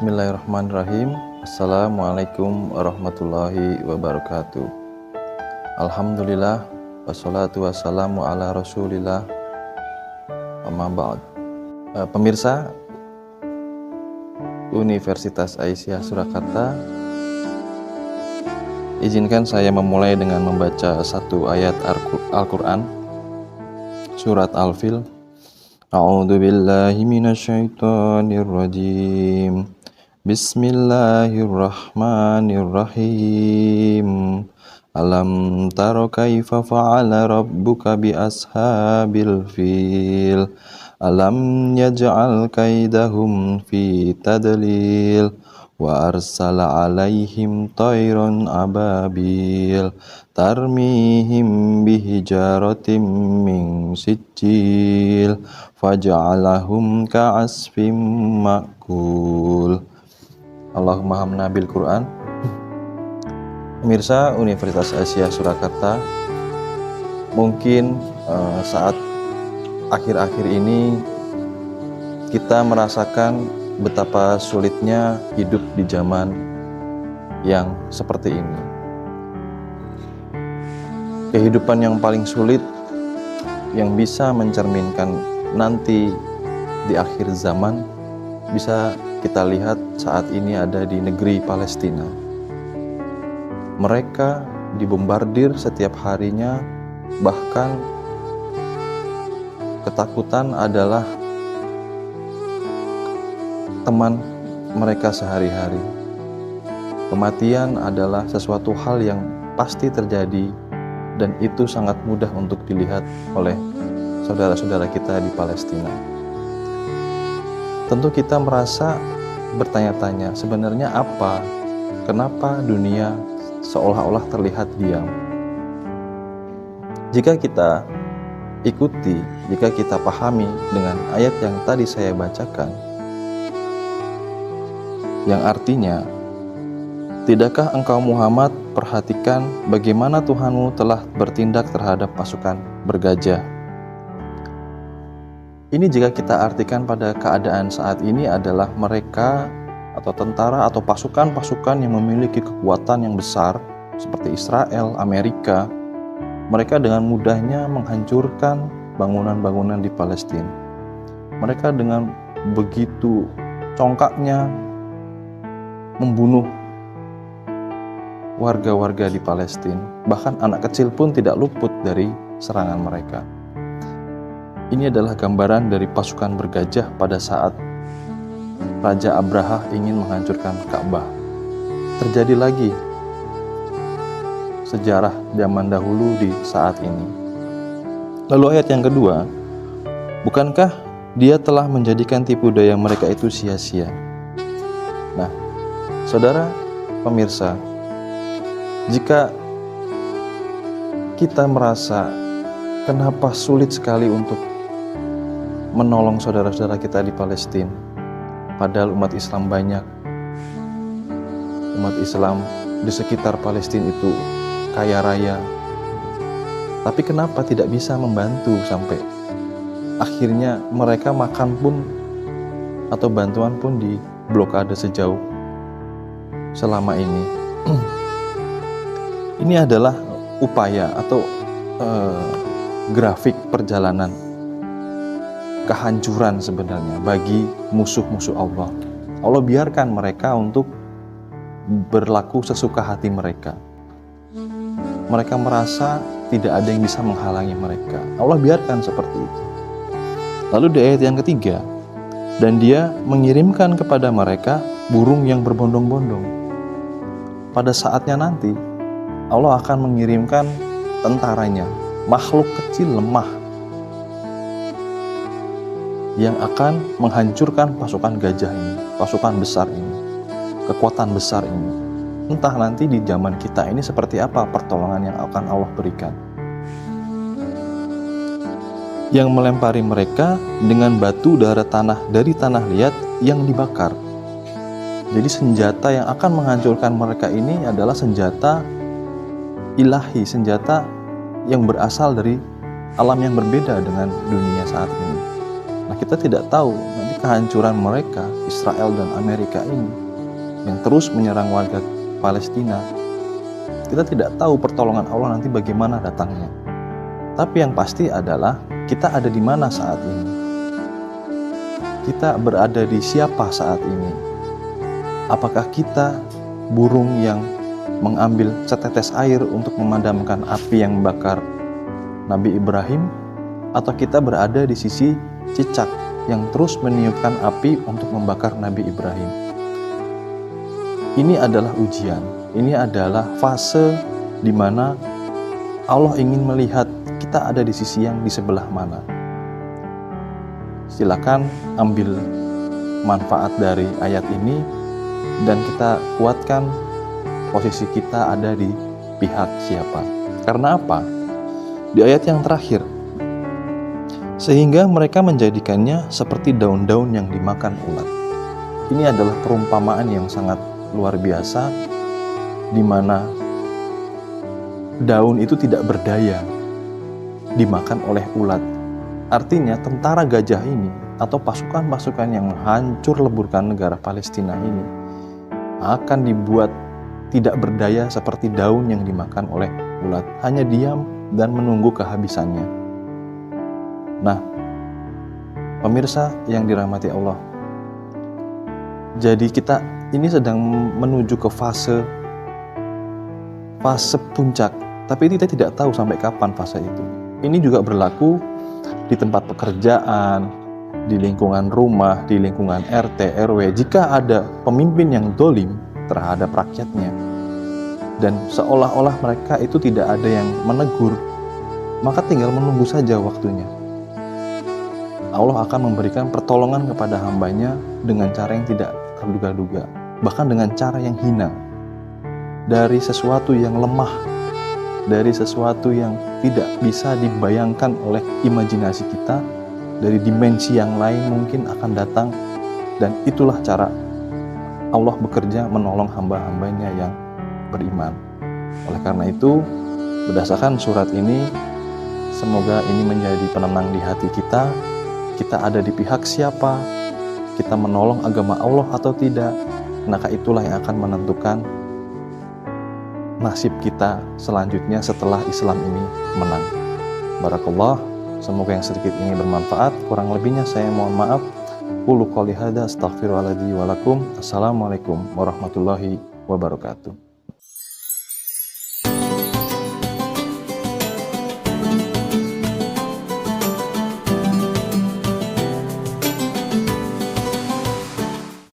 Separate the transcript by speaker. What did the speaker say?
Speaker 1: Bismillahirrahmanirrahim. Assalamualaikum warahmatullahi wabarakatuh. Alhamdulillah, wassalatu wassalamu ala rasulillah, amma ba'd. Pemirsa Universitas Aisyah Surakarta, izinkan saya memulai dengan membaca satu ayat Al-Quran, surat Al-Fil. A'udzu billahi minasyaitonir rajim. Bismillahirrahmanirrahim. Alam tara kaifa fa'ala rabbuka bi ashabil fil. Alam yaj'al kaidahum fi tadlil. Wa arsala alaihim tayran ababil tarmihim bihijaratim min sijil faja'alahum ka'asfim ma'kul. Allahumma hamna bil Quran. Pemirsa Universitas Aisyah Surakarta, mungkin saat akhir-akhir ini kita merasakan betapa sulitnya hidup di zaman yang seperti ini. Kehidupan yang paling sulit yang bisa mencerminkan nanti di akhir zaman bisa kita lihat saat ini ada di negeri Palestina. Mereka dibombardir setiap harinya, bahkan ketakutan adalah teman mereka sehari-hari. Kematian adalah sesuatu hal yang pasti terjadi, dan itu sangat mudah untuk dilihat oleh saudara-saudara kita di Palestina. Tentu kita merasa bertanya-tanya, sebenarnya apa? Kenapa dunia seolah-olah terlihat diam? Jika kita ikuti, jika kita pahami dengan ayat yang tadi saya bacakan, yang artinya, tidakkah engkau Muhammad perhatikan bagaimana Tuhanmu telah bertindak terhadap pasukan bergajah? Ini jika kita artikan pada keadaan saat ini adalah mereka atau tentara atau pasukan-pasukan yang memiliki kekuatan yang besar seperti Israel, Amerika. Mereka dengan mudahnya menghancurkan bangunan-bangunan di Palestina. Mereka dengan begitu congkaknya membunuh warga-warga di Palestina. Bahkan anak kecil pun tidak luput dari serangan mereka. Ini adalah gambaran dari pasukan bergajah pada saat Raja Abraha ingin menghancurkan Ka'bah. Terjadi lagi sejarah zaman dahulu di saat ini. Lalu ayat yang kedua, bukankah dia telah menjadikan tipu daya mereka itu sia-sia? Nah, saudara pemirsa, jika kita merasa kenapa sulit sekali untuk menolong saudara-saudara kita di Palestina, padahal umat Islam banyak, umat Islam di sekitar Palestina itu kaya raya, tapi kenapa tidak bisa membantu sampai akhirnya mereka makan pun atau bantuan pun di blokade sejauh selama ini? Ini adalah upaya atau grafik perjalanan kehancuran sebenarnya bagi musuh-musuh Allah. Allah biarkan mereka untuk berlaku sesuka hati mereka. Mereka merasa tidak ada yang bisa menghalangi mereka. Allah biarkan seperti itu. Lalu di ayat yang ketiga, dan dia mengirimkan kepada mereka burung yang berbondong-bondong. Pada saatnya nanti Allah akan mengirimkan tentaranya, makhluk kecil lemah yang akan menghancurkan pasukan gajah ini, pasukan besar ini, kekuatan besar ini. Entah nanti di zaman kita ini seperti apa pertolongan yang akan Allah berikan. Yang melempari mereka dengan batu dari tanah liat yang dibakar. Jadi senjata yang akan menghancurkan mereka ini adalah senjata ilahi, senjata yang berasal dari alam yang berbeda dengan dunia saat ini. Nah, kita tidak tahu nanti kehancuran mereka, Israel dan Amerika ini, yang terus menyerang warga Palestina, kita tidak tahu pertolongan Allah nanti bagaimana datangnya. Tapi yang pasti adalah kita ada di mana saat ini. Kita berada di siapa saat ini? Apakah kita burung yang mengambil setetes air untuk memadamkan api yang membakar Nabi Ibrahim, atau kita berada di sisi cicak yang terus meniupkan api untuk membakar Nabi Ibrahim? Ini adalah ujian, ini adalah fase di mana Allah ingin melihat kita ada di sisi yang di sebelah mana. Silakan ambil manfaat dari ayat ini dan kita kuatkan posisi kita ada di pihak siapa. Karena apa? Di ayat yang terakhir, sehingga mereka menjadikannya seperti daun-daun yang dimakan ulat. Ini adalah perumpamaan yang sangat luar biasa, di mana daun itu tidak berdaya dimakan oleh ulat. Artinya tentara gajah ini atau pasukan-pasukan yang menghancur leburkan negara Palestina ini akan dibuat tidak berdaya seperti daun yang dimakan oleh ulat, hanya diam dan menunggu kehabisannya. Nah, pemirsa yang dirahmati Allah, jadi kita ini sedang menuju ke fase puncak, tapi kita tidak tahu sampai kapan fase itu. Ini juga berlaku di tempat pekerjaan, di lingkungan rumah, di lingkungan RT, RW. Jika ada pemimpin yang dolim terhadap rakyatnya, dan seolah-olah mereka itu tidak ada yang menegur, maka tinggal menunggu saja waktunya. Allah akan memberikan pertolongan kepada hambanya dengan cara yang tidak terduga-duga, bahkan dengan cara yang hina, dari sesuatu yang lemah, dari sesuatu yang tidak bisa dibayangkan oleh imajinasi kita, dari dimensi yang lain mungkin akan datang. Dan itulah cara Allah bekerja menolong hamba-hambanya yang beriman. Oleh karena itu, berdasarkan surat ini, semoga ini menjadi penenang di hati kita. Kita ada di pihak siapa, kita menolong agama Allah atau tidak, maka itulah yang akan menentukan nasib kita selanjutnya setelah Islam ini menang. Barakallah, semoga yang sedikit ini bermanfaat. Kurang lebihnya saya mohon maaf. Qulu qouli hadza astaghfirullahaladzim wa lakum. Assalamualaikum warahmatullahi wabarakatuh.